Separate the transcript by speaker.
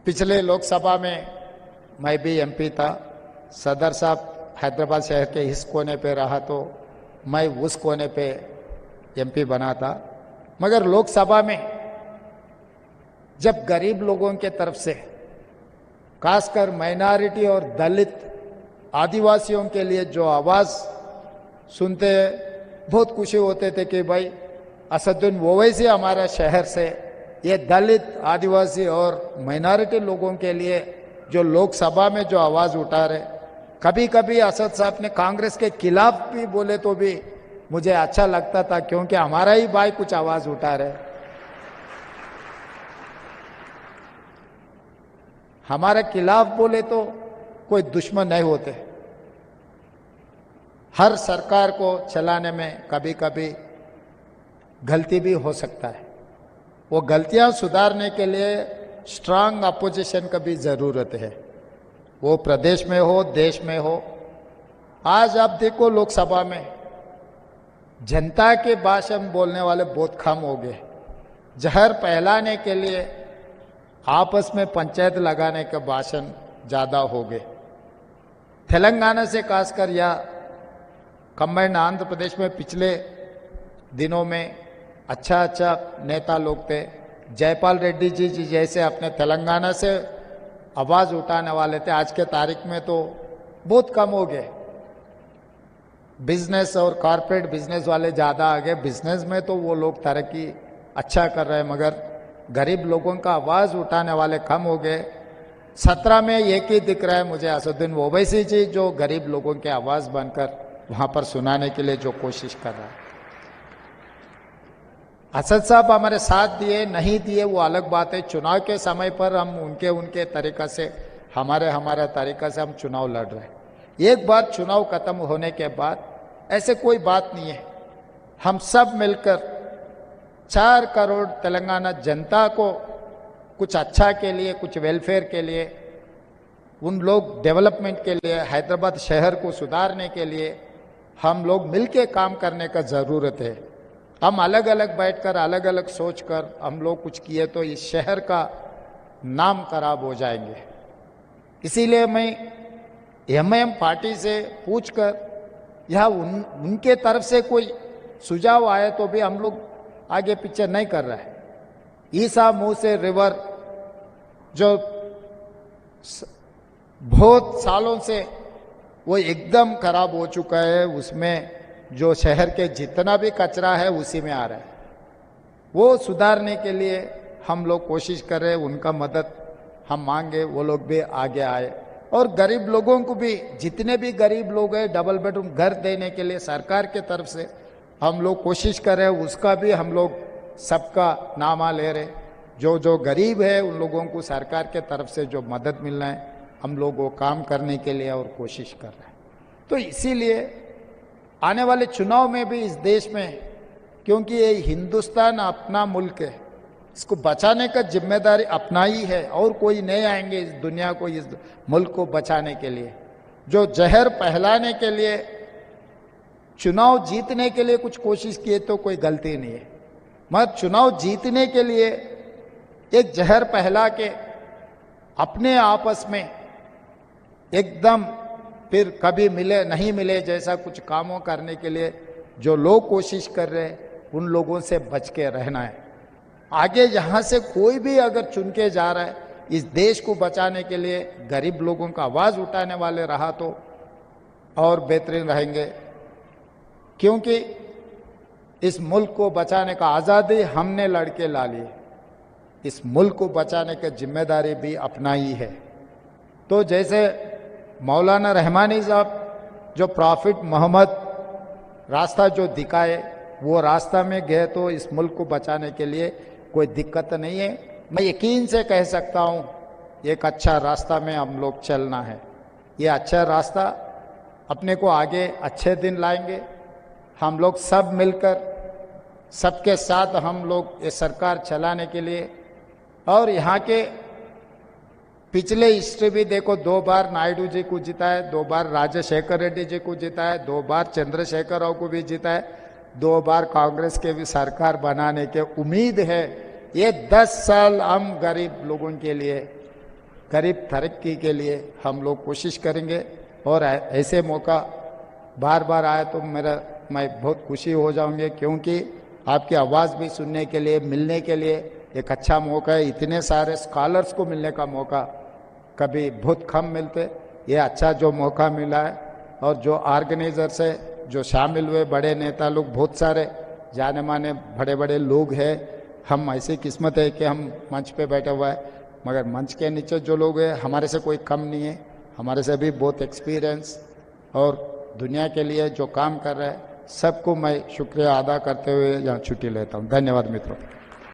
Speaker 1: पिछले लोकसभा में मैं भी एमपी था। सदर साहब हैदराबाद शहर के इस कोने पे रहा तो मैं उस कोने पे एमपी बना था। मगर लोकसभा में जब गरीब लोगों के तरफ से, खासकर माइनॉरिटी और दलित आदिवासियों के लिए जो आवाज़ सुनते बहुत खुशी होते थे कि भाई असदुद्दीन ओवैसी हमारा शहर से ये दलित आदिवासी और माइनॉरिटी लोगों के लिए जो लोकसभा में जो आवाज़ उठा रहे, कभी कभी असद साहब ने कांग्रेस के खिलाफ भी बोले तो भी मुझे अच्छा लगता था, क्योंकि हमारा ही भाई कुछ आवाज़ उठा रहे। हमारे खिलाफ बोले तो कोई दुश्मन नहीं होते। हर सरकार को चलाने में कभी कभी गलती भी हो सकता है। वो गलतियां सुधारने के लिए स्ट्रांग अपोजिशन का भी ज़रूरत है, वो प्रदेश में हो देश में हो। आज आप देखो लोकसभा में जनता के भाषण बोलने वाले बहुत कम हो गए। जहर फैलाने के लिए आपस में पंचायत लगाने के भाषण ज़्यादा हो गए। तेलंगाना से खासकर या कंबाइंड आंध्र प्रदेश में पिछले दिनों में अच्छा नेता लोग थे। जयपाल रेड्डी जी जैसे अपने तेलंगाना से आवाज़ उठाने वाले थे, आज के तारीख में तो बहुत कम हो गए। बिजनेस और कॉरपोरेट बिजनेस वाले ज़्यादा आ गए। बिजनेस में तो वो लोग तरक्की अच्छा कर रहे हैं, मगर गरीब लोगों का आवाज़ उठाने वाले कम हो गए। 17 में एक ही दिख रहा है मुझे, असदुद्दीन ओवैसी जी, जो गरीब लोगों की आवाज़ बनकर वहाँ पर सुनाने के लिए जो कोशिश कर रहा है। असद साहब हमारे साथ दिए नहीं दिए वो अलग बात है। चुनाव के समय पर हम उनके तरीका से, हमारा तरीका से हम चुनाव लड़ रहे हैं। एक बार चुनाव खत्म होने के बाद ऐसे कोई बात नहीं है। हम सब मिलकर 4 करोड़ तेलंगाना जनता को कुछ अच्छा के लिए, कुछ वेलफेयर के लिए, उन लोग डेवलपमेंट के लिए, हैदराबाद शहर को सुधारने के लिए हम लोग मिलके काम करने का ज़रूरत है। हम अलग अलग बैठकर, अलग अलग सोचकर हम लोग कुछ किए तो इस शहर का नाम खराब हो जाएंगे। इसीलिए मैं एमआईएम पार्टी से पूछकर या उनके तरफ से कोई सुझाव आए तो भी हम लोग आगे पीछे नहीं कर रहे हैं। ईसा मुंह से रिवर जो बहुत सालों से वो एकदम खराब हो चुका है, उसमें जो शहर के जितना भी कचरा है उसी में आ रहा है। वो सुधारने के लिए हम लोग कोशिश कर रहे हैं, उनका मदद हम मांगे, वो लोग भी आगे आए। और गरीब लोगों को भी, जितने भी गरीब लोग हैं, डबल बेडरूम घर देने के लिए सरकार के तरफ से हम लोग कोशिश कर रहे हैं। उसका भी हम लोग सबका नामा ले रहे। जो जो गरीब है उन लोगों को सरकार के तरफ से जो मदद मिलना है, हम लोग वो काम करने के लिए और कोशिश कर रहे हैं। तो इसीलिए आने वाले चुनाव में भी इस देश में, क्योंकि ये हिंदुस्तान अपना मुल्क है, इसको बचाने का जिम्मेदारी अपना ही है और कोई नहीं आएंगे इस दुनिया को, इस मुल्क को बचाने के लिए। जो जहर फैलाने के लिए, चुनाव जीतने के लिए कुछ कोशिश किए तो कोई गलती नहीं है, मगर चुनाव जीतने के लिए एक जहर फैला के अपने आपस में एकदम फिर कभी मिले नहीं मिले जैसा कुछ कामों करने के लिए जो लोग कोशिश कर रहे हैं, उन लोगों से बच के रहना है। आगे यहाँ से कोई भी अगर चुन के जा रहा है इस देश को बचाने के लिए, गरीब लोगों का आवाज़ उठाने वाले रहा तो और बेहतरीन रहेंगे। क्योंकि इस मुल्क को बचाने का आज़ादी हमने लड़के ला ली, इस मुल्क को बचाने की जिम्मेदारी भी अपना ही है। तो जैसे मौलाना रहमानी साहब जो प्रॉफिट मोहम्मद रास्ता जो दिखाए, वो रास्ता में गए तो इस मुल्क को बचाने के लिए कोई दिक्कत नहीं है। मैं यकीन से कह सकता हूँ एक अच्छा रास्ता में हम लोग चलना है। ये अच्छा रास्ता अपने को आगे अच्छे दिन लाएंगे। हम लोग सब मिलकर, सबके साथ हम लोग ये सरकार चलाने के लिए। और यहाँ के पिछले हिस्ट्री भी देखो, 2 बार नायडू जी को जीता है, 2 बार राजशेखर रेड्डी जी को जीता है, 2 बार चंद्रशेखर राव को भी जीता है, 2 बार कांग्रेस के भी सरकार बनाने के उम्मीद है। ये 10 साल हम गरीब लोगों के लिए गरीब तरक्की के लिए हम लोग कोशिश करेंगे। और ऐसे मौका बार बार आए तो मैं बहुत खुशी हो जाऊंगी, क्योंकि आपकी आवाज़ भी सुनने के लिए, मिलने के लिए एक अच्छा मौका है। इतने सारे स्कॉलर्स को मिलने का मौका कभी बहुत कम मिलते, ये अच्छा जो मौका मिला है। और जो ऑर्गेनाइजर से जो शामिल हुए बड़े नेता लोग, बहुत सारे जाने माने बड़े बड़े लोग हैं। हम ऐसी किस्मत है कि हम मंच पे बैठे हुए हैं, मगर मंच के नीचे जो लोग हैं हमारे से कोई कम नहीं है, हमारे से भी बहुत एक्सपीरियंस और दुनिया के लिए जो काम कर रहे हैं, सबको मैं शुक्रिया अदा करते हुए यहाँ छुट्टी लेता हूँ। धन्यवाद मित्रों।